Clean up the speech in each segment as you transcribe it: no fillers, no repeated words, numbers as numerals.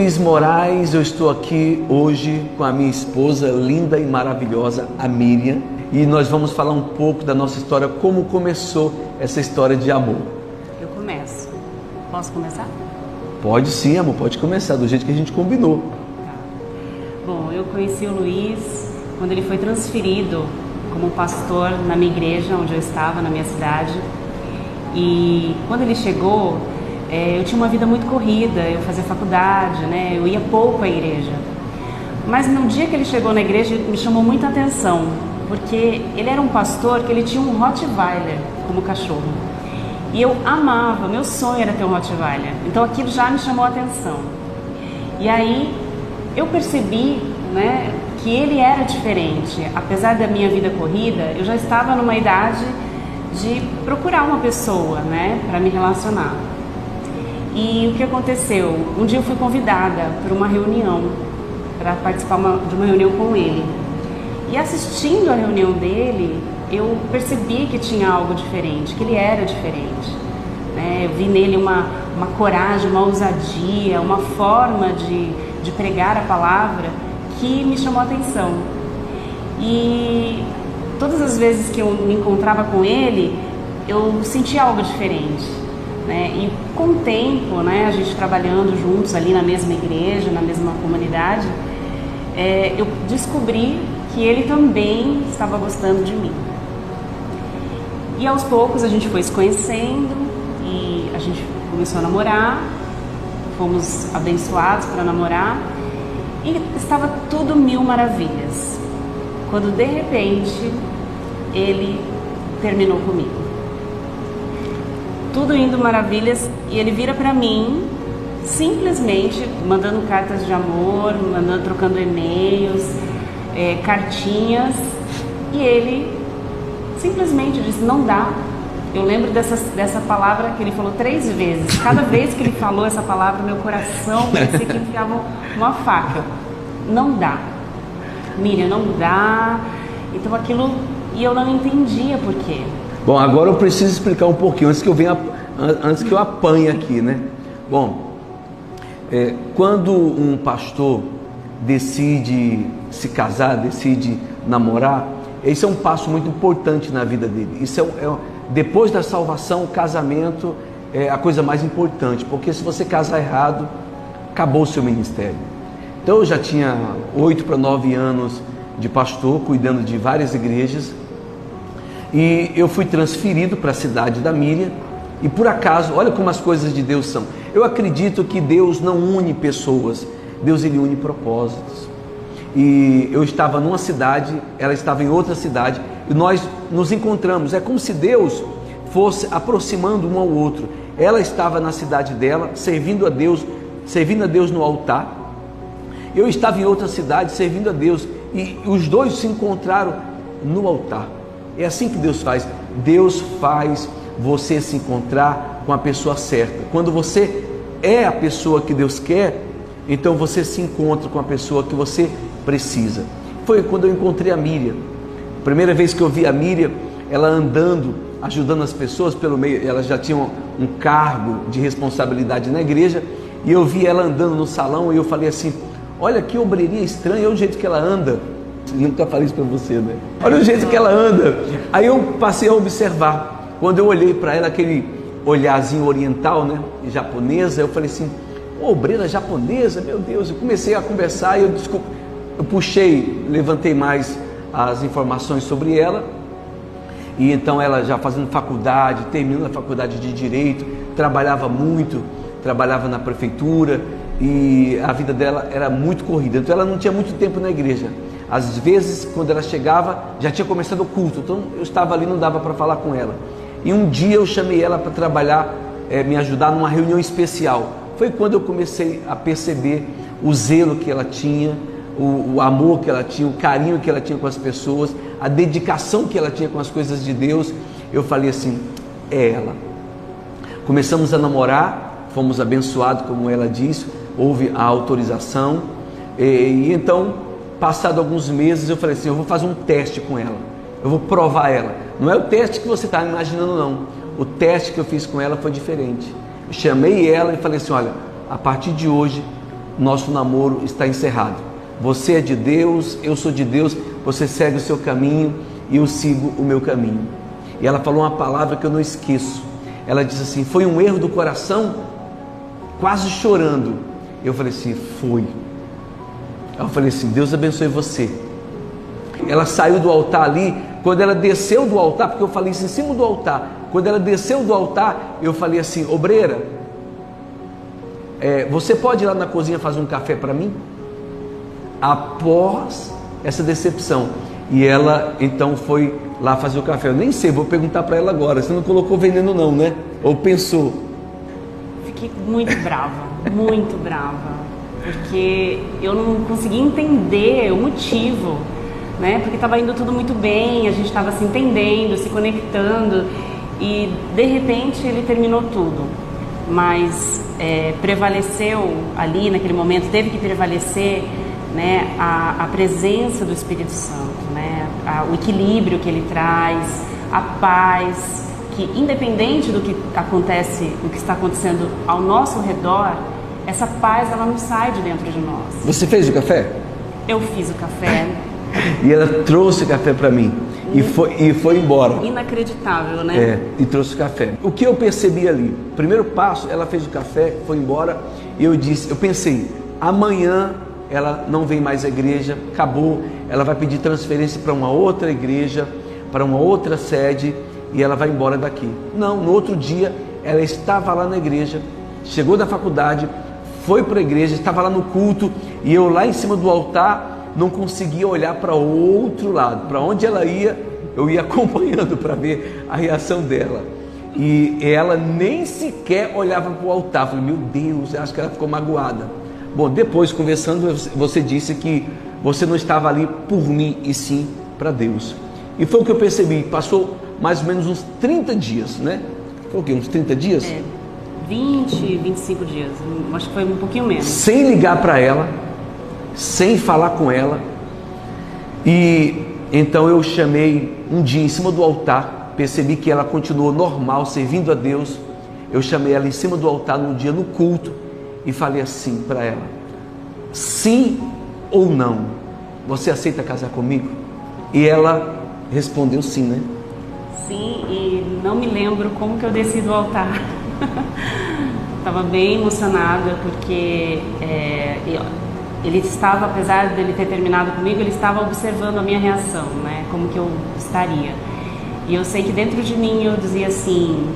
Luiz Moraes, eu estou aqui hoje com a minha esposa linda e maravilhosa, a Miriam, e nós vamos falar um pouco da nossa história, como começou essa história de amor. Eu começo. Posso começar? Pode sim, amor, pode começar, do jeito que a gente combinou. Tá. Bom, eu conheci o Luiz quando ele foi transferido como pastor na minha igreja, onde eu estava, na minha cidade. E quando ele chegou, eu tinha uma vida muito corrida, eu fazia faculdade, né? Eu ia pouco à igreja. Mas no dia que ele chegou na igreja, me chamou muita atenção, porque ele era um pastor que ele tinha um Rottweiler como cachorro. E eu amava, meu sonho era ter um Rottweiler. Então aquilo já me chamou a atenção. E aí eu percebi, né, que ele era diferente. Apesar da minha vida corrida, eu já estava numa idade de procurar uma pessoa, né, para me relacionar. E o que aconteceu? Um dia eu fui convidada para uma reunião, para participar de uma reunião com ele. E assistindo a reunião dele, eu percebi que tinha algo diferente, que ele era diferente. Né? Eu vi nele uma coragem, uma ousadia, uma forma de pregar a palavra que me chamou a atenção. E todas as vezes que eu me encontrava com ele, eu sentia algo diferente. Né? E com o tempo, né, a gente trabalhando juntos ali na mesma igreja, na mesma comunidade, eu descobri que ele também estava gostando de mim. E aos poucos a gente foi se conhecendo e a gente começou a namorar, fomos abençoados para namorar e estava tudo mil maravilhas. Quando de repente ele terminou comigo. Tudo indo maravilhas e ele vira para mim, simplesmente mandando cartas de amor, trocando e-mails, cartinhas, e ele simplesmente disse: não dá. Eu lembro dessa palavra que ele falou 3 vezes. Cada vez que ele falou essa palavra, meu coração parecia que enfiava uma faca. Não dá. Miriam, não dá. Então aquilo, e eu não entendia por quê. Bom, agora eu preciso explicar um pouquinho, antes que eu apanhe aqui, né? Bom, quando um pastor decide se casar, decide namorar, esse é um passo muito importante na vida dele. Isso depois da salvação, o casamento é a coisa mais importante, porque se você casar errado, acabou o seu ministério. Então eu já tinha 8 para 9 anos de pastor, cuidando de várias igrejas, e eu fui transferido para a cidade da Miriam, e por acaso, olha como as coisas de Deus são. Eu acredito que Deus não une pessoas, Deus ele une propósitos. E eu estava numa cidade, ela estava em outra cidade, e nós nos encontramos. É como se Deus fosse aproximando um ao outro. Ela estava na cidade dela, servindo a Deus no altar. Eu estava em outra cidade, servindo a Deus, e os dois se encontraram no altar. É assim que Deus faz. Deus faz você se encontrar com a pessoa certa. Quando você é a pessoa que Deus quer, então você se encontra com a pessoa que você precisa. Foi quando eu encontrei a Miriam. Primeira vez que eu vi a Miriam, ela andando, ajudando as pessoas pelo meio. Ela já tinha um cargo de responsabilidade na igreja, e eu vi ela andando no salão, e eu falei assim: olha que obreirinha estranha, olha o jeito que ela anda. Nunca falei isso para você, né? Olha o jeito que ela anda. Aí eu passei a observar. Quando eu olhei para ela, aquele olharzinho oriental, né, japonesa, eu falei assim: obreira japonesa, meu Deus. Eu comecei a conversar e eu puxei, levantei mais as informações sobre ela. E então ela já fazendo faculdade, terminando a faculdade de Direito, trabalhava muito, trabalhava na prefeitura, e a vida dela era muito corrida. Então ela não tinha muito tempo na igreja. Às vezes, quando ela chegava, já tinha começado o culto, então eu estava ali, não dava para falar com ela. E um dia eu chamei ela para trabalhar, me ajudar numa reunião especial. Foi quando eu comecei a perceber o zelo que ela tinha, o amor que ela tinha, o carinho que ela tinha com as pessoas, a dedicação que ela tinha com as coisas de Deus. Eu falei assim: é ela. Começamos a namorar, fomos abençoados, como ela disse, houve a autorização, e então, passado alguns meses, eu falei assim: eu vou fazer um teste com ela, eu vou provar ela. Não é o teste que você está imaginando, não. O teste que eu fiz com ela foi diferente. Eu chamei ela e falei assim: olha, a partir de hoje nosso namoro está encerrado. Você é de Deus, eu sou de Deus, você segue o seu caminho e eu sigo o meu caminho. E ela falou uma palavra que eu não esqueço. Ela disse assim: foi um erro do coração? Quase chorando. Eu falei assim: foi. Eu falei assim: Deus abençoe você. Ela saiu do altar ali. Quando ela desceu do altar, porque eu falei isso em cima do altar, quando ela desceu do altar, eu falei assim: obreira, você pode ir lá na cozinha fazer um café para mim? Após essa decepção. E ela então foi lá fazer o café. Eu nem sei, vou perguntar para ela agora. Você não colocou veneno não, né? Ou pensou? Fiquei muito brava, porque eu não conseguia entender o motivo, né? Porque estava indo tudo muito bem, a gente estava se entendendo, se conectando, e de repente ele terminou tudo. Mas prevaleceu ali naquele momento, teve que prevalecer, né, a presença do Espírito Santo, né, o equilíbrio que ele traz, a paz, que independente do que acontece, do que está acontecendo ao nosso redor, essa paz ela não sai de dentro de nós. Você fez o café? Eu fiz o café. E ela trouxe o café para mim e foi embora. Inacreditável, né? E trouxe o café. O que eu percebi ali? Primeiro passo, ela fez o café, foi embora, e eu pensei, amanhã ela não vem mais à igreja, acabou, ela vai pedir transferência para uma outra igreja, para uma outra sede, e ela vai embora daqui. Não, no outro dia ela estava lá na igreja, chegou da faculdade, foi para a igreja, estava lá no culto, e eu lá em cima do altar não conseguia olhar para o outro lado, para onde ela ia, eu ia acompanhando para ver a reação dela. E ela nem sequer olhava para o altar. Eu falei: meu Deus, acho que ela ficou magoada. Bom, depois conversando, você disse que você não estava ali por mim, e sim para Deus. E foi o que eu percebi. Passou mais ou menos uns 30 dias, né? Foi o quê? Uns 30 dias? 20, 25 dias. Acho que foi um pouquinho menos. Sem ligar para ela, sem falar com ela. E então eu chamei um dia em cima do altar, percebi que ela continuou normal, servindo a Deus. Eu chamei ela em cima do altar num dia no culto e falei assim para ela: sim ou não, você aceita casar comigo? E ela respondeu sim, né? Sim, e não me lembro como que eu desci do altar. Estava bem emocionada porque ele estava, apesar dele ter terminado comigo, ele estava observando a minha reação, né? Como que eu estaria. E eu sei que dentro de mim eu dizia assim: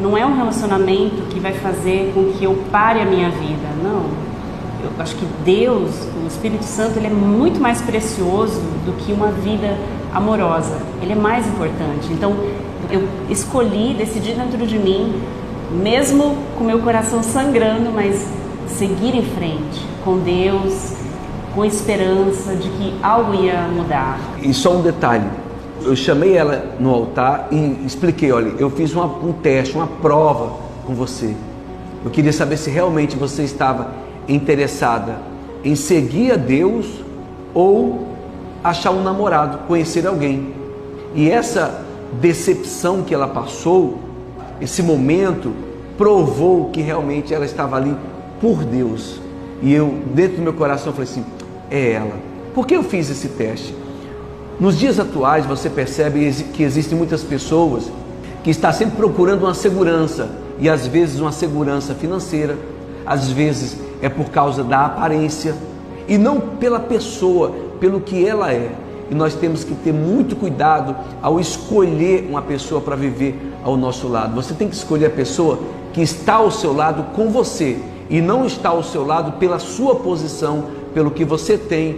não é um relacionamento que vai fazer com que eu pare a minha vida, não. Eu acho que Deus, o Espírito Santo, ele é muito mais precioso do que uma vida amorosa. Ele é mais importante. Então eu escolhi, decidi dentro de mim, mesmo com meu coração sangrando, mas seguir em frente com Deus, com esperança de que algo ia mudar. E só um detalhe: eu chamei ela no altar e expliquei: olha, eu fiz um teste, uma prova com você. Eu queria saber se realmente você estava interessada em seguir a Deus ou achar um namorado, conhecer alguém. E essa decepção que ela passou, esse momento, provou que realmente ela estava ali por Deus. E eu, dentro do meu coração, falei assim: é ela. Por que eu fiz esse teste? Nos dias atuais você percebe que existem muitas pessoas que estão sempre procurando uma segurança, e às vezes uma segurança financeira, às vezes é por causa da aparência e não pela pessoa, pelo que ela é. E nós temos que ter muito cuidado ao escolher uma pessoa para viver ao nosso lado. Você tem que escolher a pessoa que está ao seu lado com você, e não está ao seu lado pela sua posição, pelo que você tem,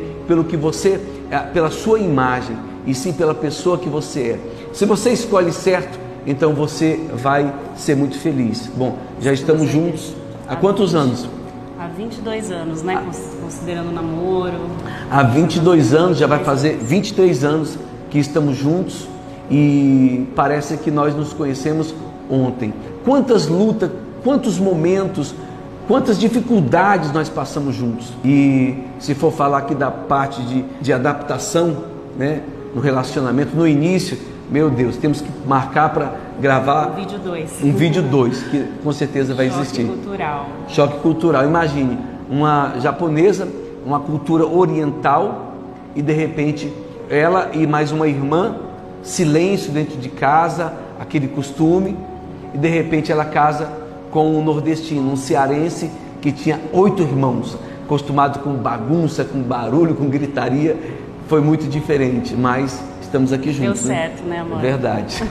pela sua imagem, e sim pela pessoa que você é. Se você escolhe certo, então você vai ser muito feliz. Bom, já estamos juntos há quantos anos? Há 22 anos, né? Considerando o namoro. Há 22 anos, já vai fazer 23 anos que estamos juntos, e parece que nós nos conhecemos ontem. Quantas lutas, quantos momentos, quantas dificuldades nós passamos juntos. E se for falar aqui da parte de adaptação, né, no relacionamento, no início, meu Deus, temos que marcar para gravar vídeo 2. Um vídeo 2, que com certeza vai existir. Choque cultural. Choque cultural. Imagine, uma japonesa, uma cultura oriental, e de repente ela e mais uma irmã, silêncio dentro de casa, aquele costume, e de repente ela casa com um nordestino, um cearense que tinha 8 irmãos, acostumado com bagunça, com barulho, com gritaria. Foi muito diferente, mas estamos aqui juntos. Deu certo, né, amor? É verdade.